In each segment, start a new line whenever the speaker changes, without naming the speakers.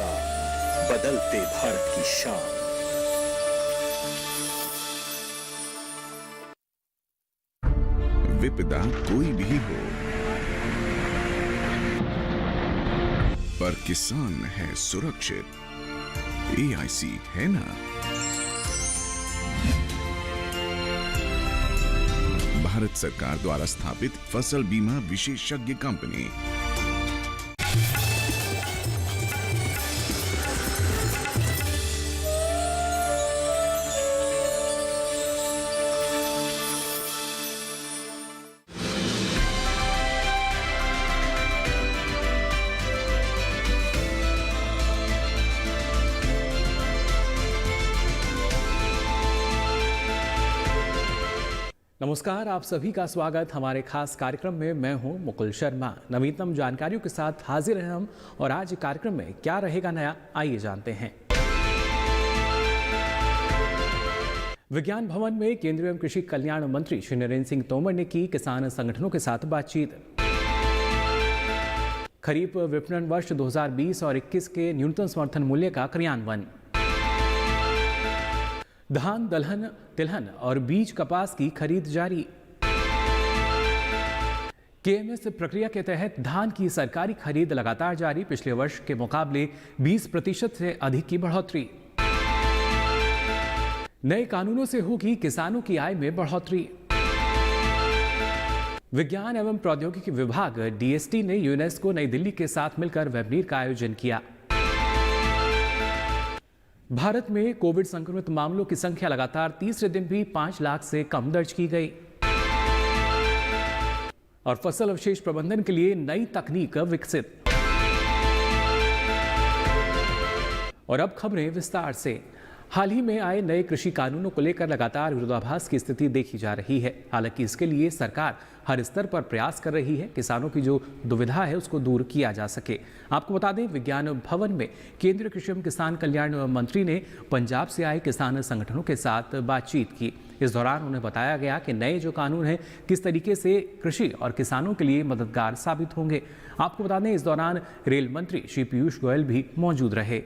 बदलते भारत की शान।
विपदा कोई भी हो, पर किसान है सुरक्षित। AIC है ना। भारत सरकार द्वारा स्थापित फसल बीमा विशेषज्ञ कंपनी।
नमस्कार, आप सभी का स्वागत हमारे खास कार्यक्रम में। मैं हूं मुकुल शर्मा। नवीनतम जानकारियों के साथ हाजिर हैं हम, और आज कार्यक्रम में क्या रहेगा नया, आइए जानते हैं। विज्ञान भवन में केंद्रीय एवं कृषि कल्याण मंत्री श्री नरेंद्र सिंह तोमर ने की किसान संगठनों के साथ बातचीत। खरीफ विपणन वर्ष 2020 और 21 के न्यूनतम समर्थन मूल्य का क्रियान्वयन। धान, दलहन, तिलहन और बीज कपास की खरीद जारी। KMS प्रक्रिया के तहत धान की सरकारी खरीद लगातार जारी। पिछले वर्ष के मुकाबले 20% से अधिक की बढ़ोतरी। नए कानूनों से होगी किसानों की आय में बढ़ोतरी। विज्ञान एवं प्रौद्योगिकी विभाग DST ने यूनेस्को नई दिल्ली के साथ मिलकर वेबिनार का आयोजन किया। भारत में कोविड संक्रमित मामलों की संख्या लगातार तीसरे दिन भी 5 लाख से कम दर्ज की गई। और फसल अवशेष प्रबंधन के लिए नई तकनीक विकसित। और अब खबरें विस्तार से। हाल ही में आए नए कृषि कानूनों को लेकर लगातार विरोधाभास की स्थिति देखी जा रही है। हालांकि इसके लिए सरकार हर स्तर पर प्रयास कर रही है, किसानों की जो दुविधा है उसको दूर किया जा सके। आपको बता दें, विज्ञान भवन में केंद्रीय कृषि एवं किसान कल्याण मंत्री ने पंजाब से आए किसान संगठनों के साथ बातचीत की। इस दौरान उन्हें बताया गया कि नए जो कानून हैं किस तरीके से कृषि और किसानों के लिए मददगार साबित होंगे। आपको बता दें, इस दौरान रेल मंत्री श्री पीयूष गोयल भी मौजूद रहे।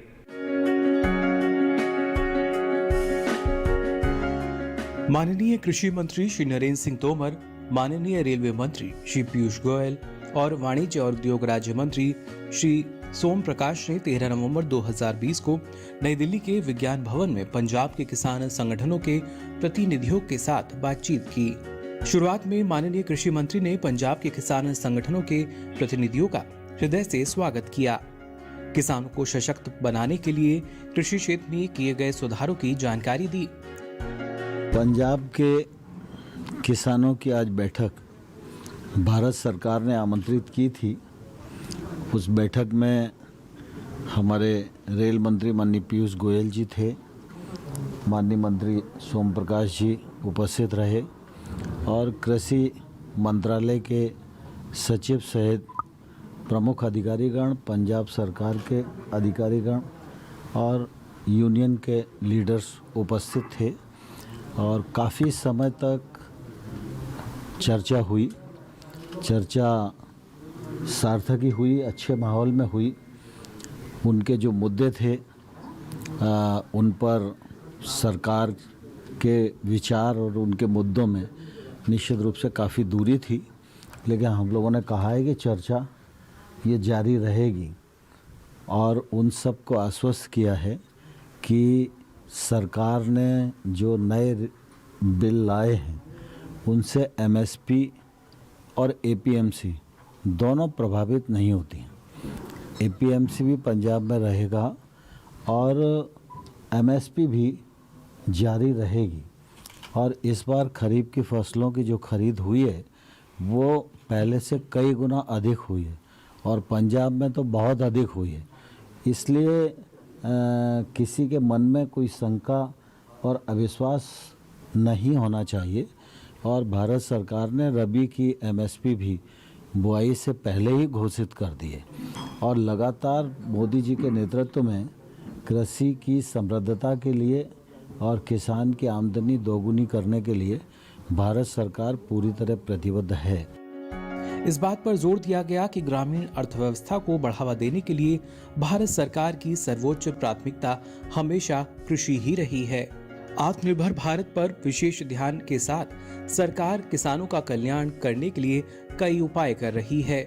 माननीय कृषि मंत्री श्री नरेंद्र सिंह तोमर, माननीय रेलवे मंत्री श्री पीयूष गोयल और वाणिज्य और उद्योग राज्य मंत्री श्री सोम प्रकाश ने 13 नवंबर 2020 को नई दिल्ली के विज्ञान भवन में पंजाब के किसान संगठनों के प्रतिनिधियों के साथ बातचीत की। शुरुआत में माननीय कृषि मंत्री ने पंजाब के किसान संगठनों के प्रतिनिधियों का हृदय से स्वागत किया। किसानों को सशक्त बनाने के लिए कृषि क्षेत्र में किए गए सुधारों की जानकारी दी।
पंजाब के किसानों की आज बैठक भारत सरकार ने आमंत्रित की थी। उस बैठक में हमारे रेल मंत्री माननीय पीयूष गोयल जी थे, माननीय मंत्री सोम प्रकाश जी उपस्थित रहे और कृषि मंत्रालय के सचिव सहित प्रमुख अधिकारीगण, पंजाब सरकार के अधिकारीगण और यूनियन के लीडर्स उपस्थित थे। और काफ़ी समय तक चर्चा हुई। चर्चा सार्थक ही हुई, अच्छे माहौल में हुई। उनके जो मुद्दे थे उन पर सरकार के विचार और उनके मुद्दों में निश्चित रूप से काफ़ी दूरी थी, लेकिन हम लोगों ने कहा है कि चर्चा ये जारी रहेगी और उन सब को आश्वस्त किया है कि सरकार ने जो नए बिल लाए हैं उनसे MSP और APMC दोनों प्रभावित नहीं होती हैं। APMC भी पंजाब में रहेगा और MSP भी जारी रहेगी। और इस बार खरीफ की फसलों की जो खरीद हुई है वो पहले से कई गुना अधिक हुई है और पंजाब में तो बहुत अधिक हुई है। इसलिए किसी के मन में कोई शंका और अविश्वास नहीं होना चाहिए। और भारत सरकार ने रबी की MSP भी बुआई से पहले ही घोषित कर दी है और लगातार मोदी जी के नेतृत्व में कृषि की समृद्धता के लिए और किसान की आमदनी दोगुनी करने के लिए भारत सरकार पूरी तरह प्रतिबद्ध है।
इस बात पर जोर दिया गया कि ग्रामीण अर्थव्यवस्था को बढ़ावा देने के लिए भारत सरकार की सर्वोच्च प्राथमिकता हमेशा कृषि ही रही है। आत्मनिर्भर भारत पर विशेष ध्यान के साथ सरकार किसानों का कल्याण करने के लिए कई उपाय कर रही है।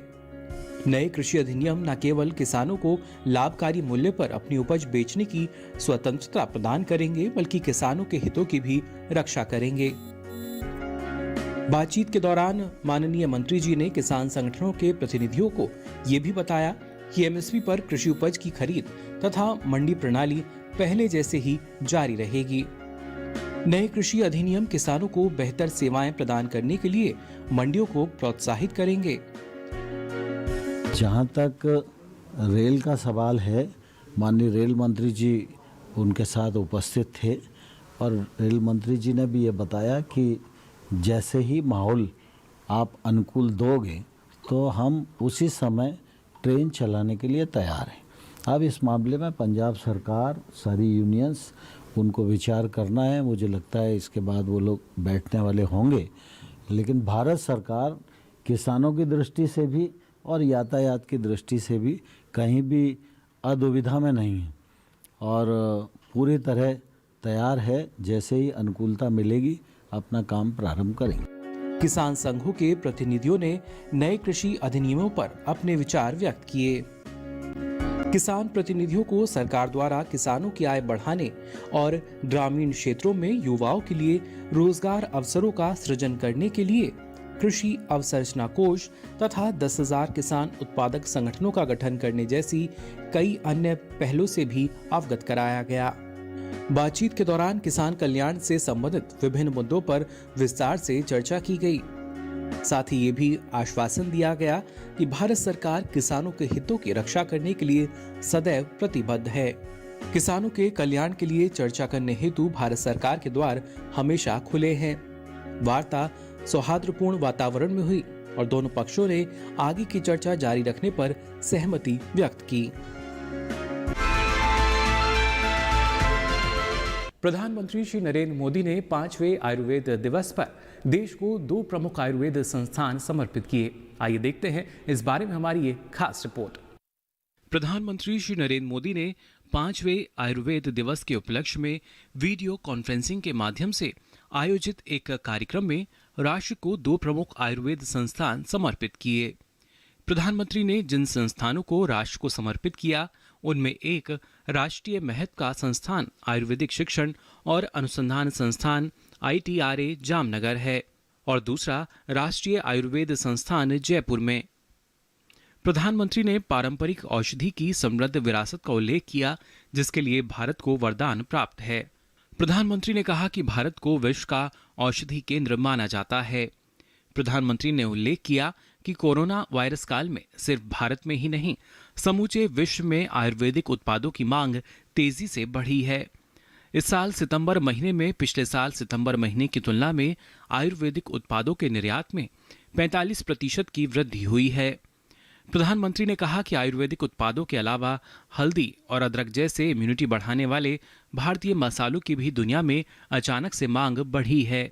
नए कृषि अधिनियम न केवल किसानों को लाभकारी मूल्य पर अपनी उपज बेचने की स्वतंत्रता प्रदान करेंगे, बल्कि किसानों के हितों की भी रक्षा करेंगे। बातचीत के दौरान माननीय मंत्री जी ने किसान संगठनों के प्रतिनिधियों को ये भी बताया कि एमएसपी पर कृषि उपज की खरीद तथा मंडी प्रणाली पहले जैसे ही जारी रहेगी। नए कृषि अधिनियम किसानों को बेहतर सेवाएं प्रदान करने के लिए मंडियों को प्रोत्साहित करेंगे।
जहाँ तक रेल का सवाल है, माननीय रेल मंत्री जी उनके साथ उपस्थित थे और रेल मंत्री जी ने भी ये बताया कि जैसे ही माहौल आप अनुकूल दोगे तो हम उसी समय ट्रेन चलाने के लिए तैयार हैं। अब इस मामले में पंजाब सरकार, सारी यूनियंस, उनको विचार करना है। मुझे लगता है इसके बाद वो लोग बैठने वाले होंगे। लेकिन भारत सरकार किसानों की दृष्टि से भी और यातायात की दृष्टि से भी कहीं भी अदुविधा में नहीं है और पूरी तरह तैयार है। जैसे ही अनुकूलता मिलेगी अपना काम प्रारंभ करेंगे।
किसान संघों के प्रतिनिधियों ने नए कृषि अधिनियमों पर अपने विचार व्यक्त किए। किसान प्रतिनिधियों को सरकार द्वारा किसानों की आय बढ़ाने और ग्रामीण क्षेत्रों में युवाओं के लिए रोजगार अवसरों का सृजन करने के लिए कृषि अवसंरचना कोष तथा 10,000 किसान उत्पादक संगठनों का गठन करने जैसी कई अन्य पहलों से भी अवगत कराया गया। बातचीत के दौरान किसान कल्याण से संबंधित विभिन्न मुद्दों पर विस्तार से चर्चा की गई। साथ ही ये भी आश्वासन दिया गया कि भारत सरकार किसानों के हितों की रक्षा करने के लिए सदैव प्रतिबद्ध है। किसानों के कल्याण के लिए चर्चा करने हेतु भारत सरकार के द्वार हमेशा खुले हैं। वार्ता सौहार्दपूर्ण वातावरण में हुई और दोनों पक्षों ने आगे की चर्चा जारी रखने पर सहमति व्यक्त की। प्रधानमंत्री श्री नरेंद्र मोदी ने 5वें आयुर्वेद दिवस पर देश को 2 प्रमुख आयुर्वेद संस्थान समर्पित किए। आइए देखते हैं इस बारे में हमारी ये खास रिपोर्ट। प्रधानमंत्री श्री नरेंद्र मोदी ने 5वें आयुर्वेद दिवस के उपलक्ष्य में वीडियो कॉन्फ्रेंसिंग के माध्यम से आयोजित एक कार्यक्रम में राष्ट्र को 2 प्रमुख आयुर्वेद संस्थान समर्पित किए। प्रधानमंत्री ने जिन संस्थानों को राष्ट्र को समर्पित किया उनमें एक राष्ट्रीय महत्व का संस्थान आयुर्वेदिक शिक्षण और अनुसंधान संस्थान ITRA जामनगर है और दूसरा राष्ट्रीय आयुर्वेद संस्थान जयपुर में। प्रधानमंत्री ने पारंपरिक औषधि की समृद्ध विरासत का उल्लेख किया जिसके लिए भारत को वरदान प्राप्त है। प्रधानमंत्री ने कहा कि भारत को विश्व का औषधि केंद्र माना जाता है। प्रधानमंत्री ने उल्लेख किया कि कोरोना वायरस काल में सिर्फ भारत में ही नहीं समूचे विश्व में आयुर्वेदिक उत्पादों की मांग तेजी से बढ़ी है। इस साल सितंबर महीने में पिछले साल सितंबर महीने की तुलना में आयुर्वेदिक उत्पादों के निर्यात में 45% की वृद्धि हुई है। प्रधानमंत्री ने कहा कि आयुर्वेदिक उत्पादों के अलावा हल्दी और अदरक जैसे इम्यूनिटी बढ़ाने वाले भारतीय मसालों की भी दुनिया में अचानक से मांग बढ़ी है।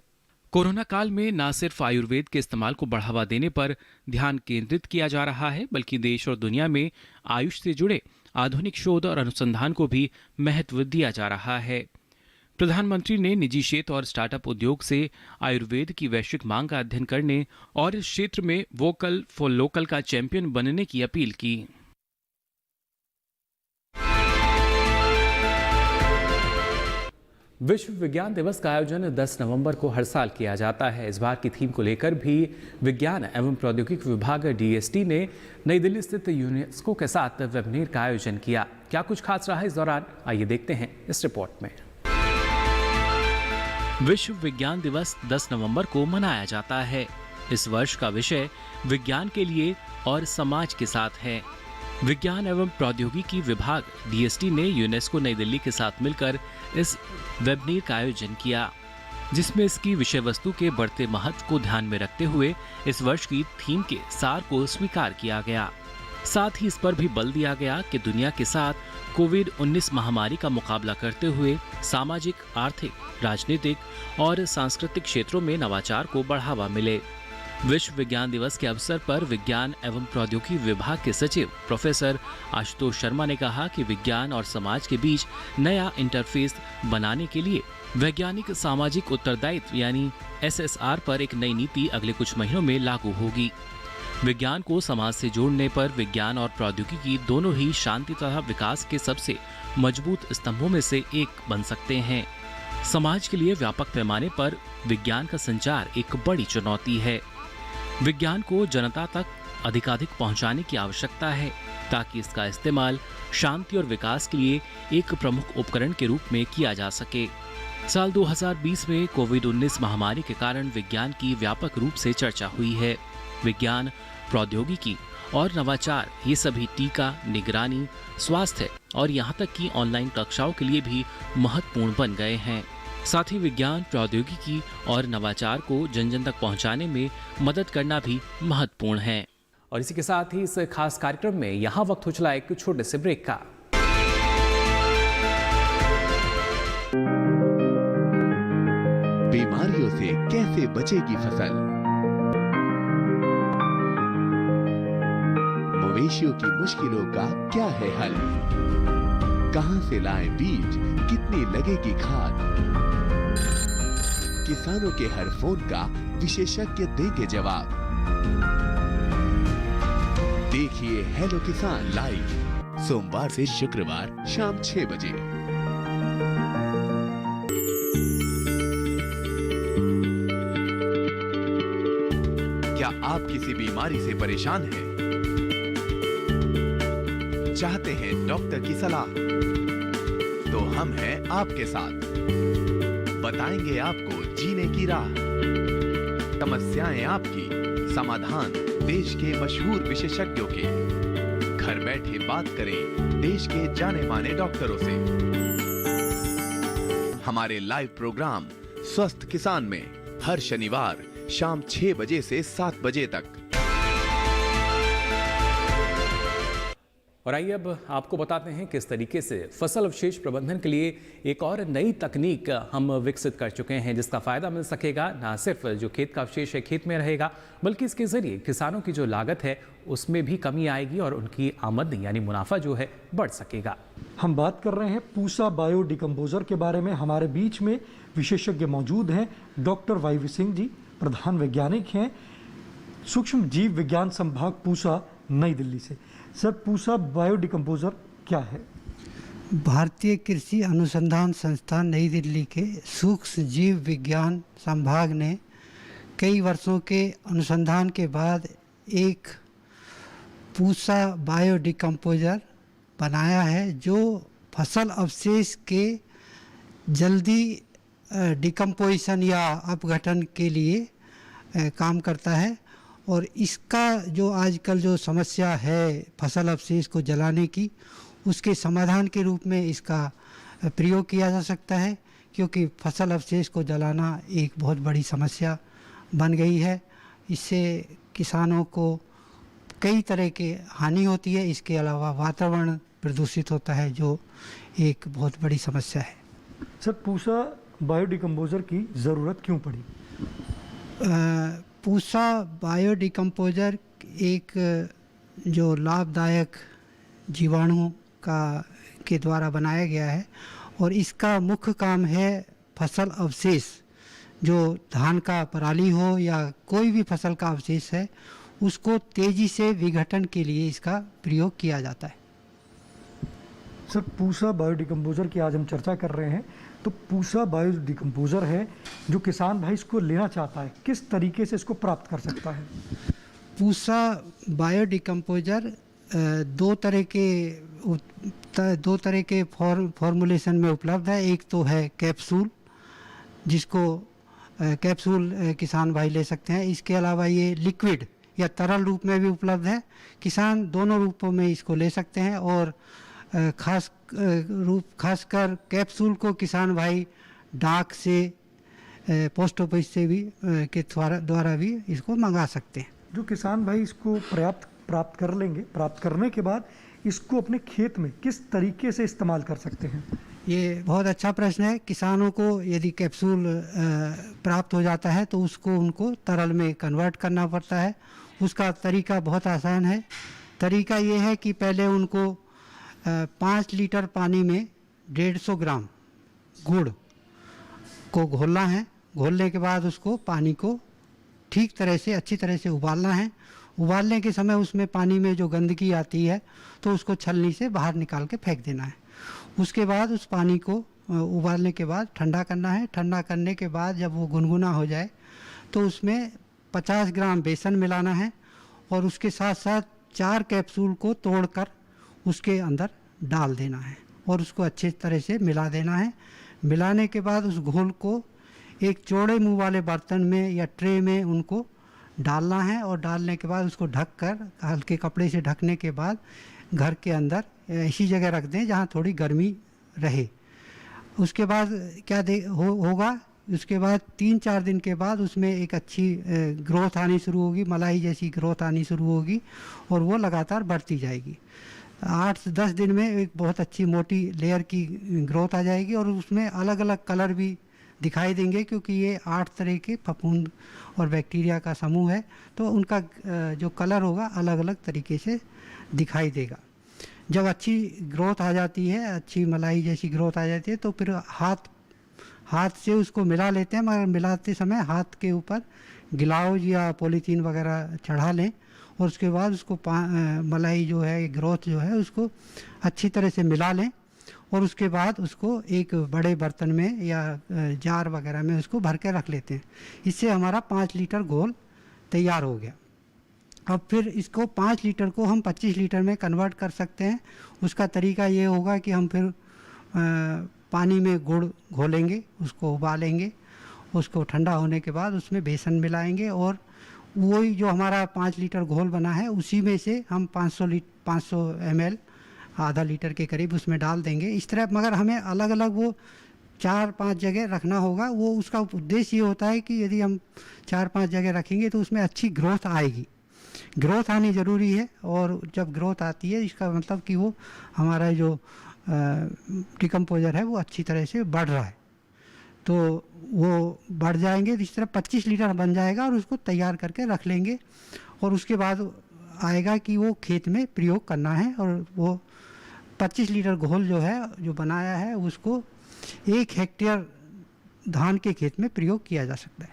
कोरोना काल में न सिर्फ आयुर्वेद के इस्तेमाल को बढ़ावा देने पर ध्यान केंद्रित किया जा रहा है बल्कि देश और दुनिया में आयुष से जुड़े आधुनिक शोध और अनुसंधान को भी महत्व दिया जा रहा है। प्रधानमंत्री ने निजी क्षेत्र और स्टार्टअप उद्योग से आयुर्वेद की वैश्विक मांग का अध्ययन करने और इस क्षेत्र में वोकल फॉर लोकल का चैंपियन बनने की अपील की। विश्व विज्ञान दिवस का आयोजन 10 नवंबर को हर साल किया जाता है। इस बार की थीम को लेकर भी विज्ञान एवं प्रौद्योगिकी विभाग DST ने नई दिल्ली स्थित यूनेस्को के साथ वेबिनार का आयोजन किया। क्या कुछ खास रहा इस दौरान, आइए देखते हैं इस रिपोर्ट में। विश्व विज्ञान दिवस 10 नवंबर को मनाया जाता है। इस वर्ष का विषय विज्ञान के लिए और समाज के साथ है। विज्ञान एवं प्रौद्योगिकी विभाग DST ने यूनेस्को नई दिल्ली के साथ मिलकर इस वेबिनार का आयोजन किया जिसमें इसकी विषय वस्तु के बढ़ते महत्व को ध्यान में रखते हुए इस वर्ष की थीम के सार को स्वीकार किया गया। साथ ही इस पर भी बल दिया गया कि दुनिया के साथ कोविड-19 महामारी का मुकाबला करते हुए सामाजिक, आर्थिक, राजनीतिक और सांस्कृतिक क्षेत्रों में नवाचार को बढ़ावा मिले। विश्व विज्ञान दिवस के अवसर पर विज्ञान एवं प्रौद्योगिकी विभाग के सचिव प्रोफेसर आशुतोष शर्मा ने कहा कि विज्ञान और समाज के बीच नया इंटरफेस बनाने के लिए वैज्ञानिक सामाजिक उत्तरदायित्व यानी SSR पर एक नई नीति अगले कुछ महीनों में लागू होगी। विज्ञान को समाज से जोड़ने पर विज्ञान और प्रौद्योगिकी दोनों ही शांति तथा विकास के सबसे मजबूत स्तंभों में से एक बन सकते हैं। समाज के लिए व्यापक पैमाने पर विज्ञान का संचार एक बड़ी चुनौती है। विज्ञान को जनता तक अधिकाधिक पहुंचाने की आवश्यकता है ताकि इसका इस्तेमाल शांति और विकास के लिए एक प्रमुख उपकरण के रूप में किया जा सके। साल 2020 में कोविड-19 महामारी के कारण विज्ञान की व्यापक रूप से चर्चा हुई है। विज्ञान, प्रौद्योगिकी और नवाचार ये सभी टीका, निगरानी, स्वास्थ्य और यहाँ तक कि ऑनलाइन कक्षाओं के लिए भी महत्वपूर्ण बन गए हैं। साथ ही विज्ञान, प्रौद्योगिकी और नवाचार को जन जन तक पहुँचाने में मदद करना भी महत्वपूर्ण है। और इसी के साथ ही इस खास कार्यक्रम में यहाँ वक्त हो चला एक छोटे से ब्रेक का।
बीमारियों से कैसे बचेगी फसल? मवेशियों की मुश्किलों का क्या है हल? कहां से लाएं बीज? कितनी लगेगी खाद? किसानों के हर फोन का विशेषज्ञ देंगे जवाब। देखिए हेलो किसान लाइव सोमवार से शुक्रवार शाम 6 बजे। क्या आप किसी बीमारी से परेशान हैं? चाहते हैं डॉक्टर की सलाह? तो हम हैं आपके साथ। बताएंगे आपको जीने की राह। समस्याएं आपकी, समाधान देश के मशहूर विशेषज्ञों के। घर बैठे बात करें देश के जाने माने डॉक्टरों से। हमारे लाइव प्रोग्राम स्वस्थ किसान में हर शनिवार शाम 6 बजे से 7 बजे तक।
और आइए अब आपको बताते हैं किस तरीके से फसल अवशेष प्रबंधन के लिए एक और नई तकनीक हम विकसित कर चुके हैं, जिसका फायदा मिल सकेगा न सिर्फ जो खेत का अवशेष है खेत में रहेगा, बल्कि इसके जरिए किसानों की जो लागत है उसमें भी कमी आएगी और उनकी आमदनी यानी मुनाफा जो है बढ़ सकेगा।
हम बात कर रहे हैं पूसा बायो डिकम्पोजर के बारे में। हमारे बीच में विशेषज्ञ मौजूद हैं। डॉक्टर YV सिंह जी प्रधान वैज्ञानिक हैं, सूक्ष्म जीव विज्ञान संभाग पूसा, नई दिल्ली से। सर, पूसा बायो डिकम्पोजर क्या है?
भारतीय कृषि अनुसंधान संस्थान नई दिल्ली के सूक्ष्म जीव विज्ञान संभाग ने कई वर्षों के अनुसंधान के बाद एक पूसा बायो डिकम्पोजर बनाया है जो फसल अवशेष के जल्दी डिकम्पोजिशन या अपघटन के लिए काम करता है। और इसका जो आजकल जो समस्या है फसल अवशेष को जलाने की, उसके समाधान के रूप में इसका प्रयोग किया जा सकता है, क्योंकि फसल अवशेष को जलाना एक बहुत बड़ी समस्या बन गई है। इससे किसानों को कई तरह की हानि होती है। इसके अलावा वातावरण प्रदूषित होता है, जो एक बहुत बड़ी समस्या है।
सर, पूसा बायो डिकम्पोजर की ज़रूरत क्यों पड़ी?
पूसा बायो डिकम्पोजर एक जो लाभदायक जीवाणु के द्वारा बनाया गया है और इसका मुख्य काम है फसल अवशेष, जो धान का पराली हो या कोई भी फसल का अवशेष है, उसको तेज़ी से विघटन के लिए इसका प्रयोग किया जाता है।
सर, पूसा बायो डिकम्पोजर की आज हम चर्चा कर रहे हैं। तो पूसा बायो डिकम्पोजर है, जो किसान भाई इसको लेना चाहता है, किस तरीके से इसको प्राप्त कर सकता है?
पूसा बायो डिकम्पोजर दो तरह के फॉर्मुलेशन में उपलब्ध है। एक तो है कैप्सूल, जिसको कैप्सूल किसान भाई ले सकते हैं। इसके अलावा ये लिक्विड या तरल रूप में भी उपलब्ध है। किसान दोनों रूपों में इसको ले सकते हैं और खासकर कैप्सूल को किसान भाई डाक से, पोस्ट ऑफिस से भी के द्वारा भी इसको मंगा सकते हैं।
जो किसान भाई इसको प्राप्त कर लेंगे, प्राप्त करने के बाद इसको अपने खेत में किस तरीके से इस्तेमाल कर सकते हैं?
ये बहुत अच्छा प्रश्न है। किसानों को यदि कैप्सूल प्राप्त हो जाता है तो उसको उनको तरल में कन्वर्ट करना पड़ता है। उसका तरीका बहुत आसान है। तरीका ये है कि पहले उनको 5 लीटर पानी में 150 ग्राम गुड़ को घोलना है। घोलने के बाद उसको पानी को ठीक तरह से अच्छी तरह से उबालना है। उबालने के समय उसमें पानी में जो गंदगी आती है तो उसको छलनी से बाहर निकाल के फेंक देना है। उसके बाद उस पानी को उबालने के बाद ठंडा करना है। ठंडा करने के बाद जब वो गुनगुना हो जाए तो उसमें 50 ग्राम बेसन मिलाना है और उसके साथ साथ 4 कैप्सूल को तोड़कर उसके अंदर डाल देना है और उसको अच्छे तरह से मिला देना है। मिलाने के बाद उस घोल को एक चौड़े मुंह वाले बर्तन में या ट्रे में उनको डालना है और डालने के बाद उसको ढककर हल्के कपड़े से ढकने के बाद घर के अंदर ऐसी जगह रख दें जहाँ थोड़ी गर्मी रहे। उसके बाद क्या होगा, उसके बाद 3-4 दिन के बाद उसमें एक अच्छी ग्रोथ आनी शुरू होगी, मलाई जैसी ग्रोथ आनी शुरू होगी और वो लगातार बढ़ती जाएगी। 8-10 दिन में एक बहुत अच्छी मोटी लेयर की ग्रोथ आ जाएगी और उसमें अलग अलग कलर भी दिखाई देंगे, क्योंकि ये 8 तरह के फफूंद और बैक्टीरिया का समूह है तो उनका जो कलर होगा अलग अलग तरीके से दिखाई देगा। जब अच्छी ग्रोथ आ जाती है, अच्छी मलाई जैसी ग्रोथ आ जाती है तो फिर हाथ से उसको मिला लेते हैं, मगर मिलाते समय हाथ के ऊपर ग्लव्स या पॉलीथीन वगैरह चढ़ा लें और उसके बाद उसको मलाई जो है, ग्रोथ जो है, उसको अच्छी तरह से मिला लें और उसके बाद उसको एक बड़े बर्तन में या जार वगैरह में उसको भर के रख लेते हैं। इससे हमारा 5 लीटर घोल तैयार हो गया। अब फिर इसको 5 लीटर को हम 25 लीटर में कन्वर्ट कर सकते हैं। उसका तरीका ये होगा कि हम फिर पानी में गुड़ घोलेंगे, उसको उबालेंगे, उसको ठंडा होने के बाद उसमें बेसन मिलाएंगे और वही जो हमारा 5 लीटर घोल बना है उसी में से हम 500 ml आधा लीटर के करीब उसमें डाल देंगे। इस तरह, मगर हमें अलग अलग वो 4-5 जगह रखना होगा। वो उसका उद्देश्य ये होता है कि यदि हम 4-5 जगह रखेंगे तो उसमें अच्छी ग्रोथ आएगी। ग्रोथ आनी ज़रूरी है और जब ग्रोथ आती है इसका मतलब कि वो हमारा जो डिकम्पोजर है वो अच्छी तरह से बढ़ रहा है, तो वो बढ़ जाएंगे। तो इस तरह 25 लीटर बन जाएगा और उसको तैयार करके रख लेंगे और उसके बाद आएगा कि वो खेत में प्रयोग करना है और वो 25 लीटर घोल जो है, जो बनाया है, उसको 1 हेक्टेयर धान के खेत में प्रयोग किया जा सकता है।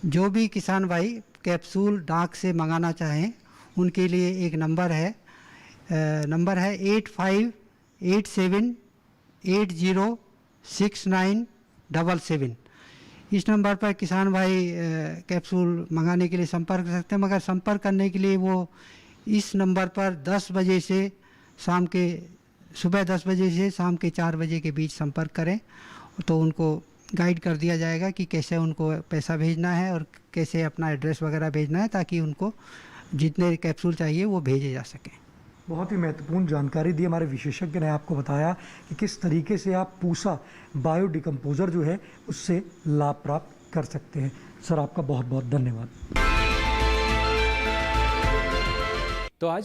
जो भी किसान भाई कैप्सूल डाक से मंगाना चाहें उनके लिए एक नंबर है 8587806977। इस नंबर पर किसान भाई कैप्सूल मंगाने के लिए संपर्क कर सकते हैं, मगर संपर्क करने के लिए वो इस नंबर पर 10 बजे से सुबह 10 बजे से शाम के 4 बजे के बीच संपर्क करें तो उनको गाइड कर दिया जाएगा कि कैसे उनको पैसा भेजना है और कैसे अपना एड्रेस वगैरह भेजना है, ताकि उनको जितने कैप्सूल चाहिए वो भेजे जा सकें।
बहुत ही महत्वपूर्ण जानकारी दी हमारे विशेषज्ञ ने। आपको बताया कि किस तरीके से आप पूसा बायो डिकम्पोजर जो है उससे लाभ प्राप्त कर सकते हैं। सर, आपका बहुत बहुत धन्यवाद।
तो आज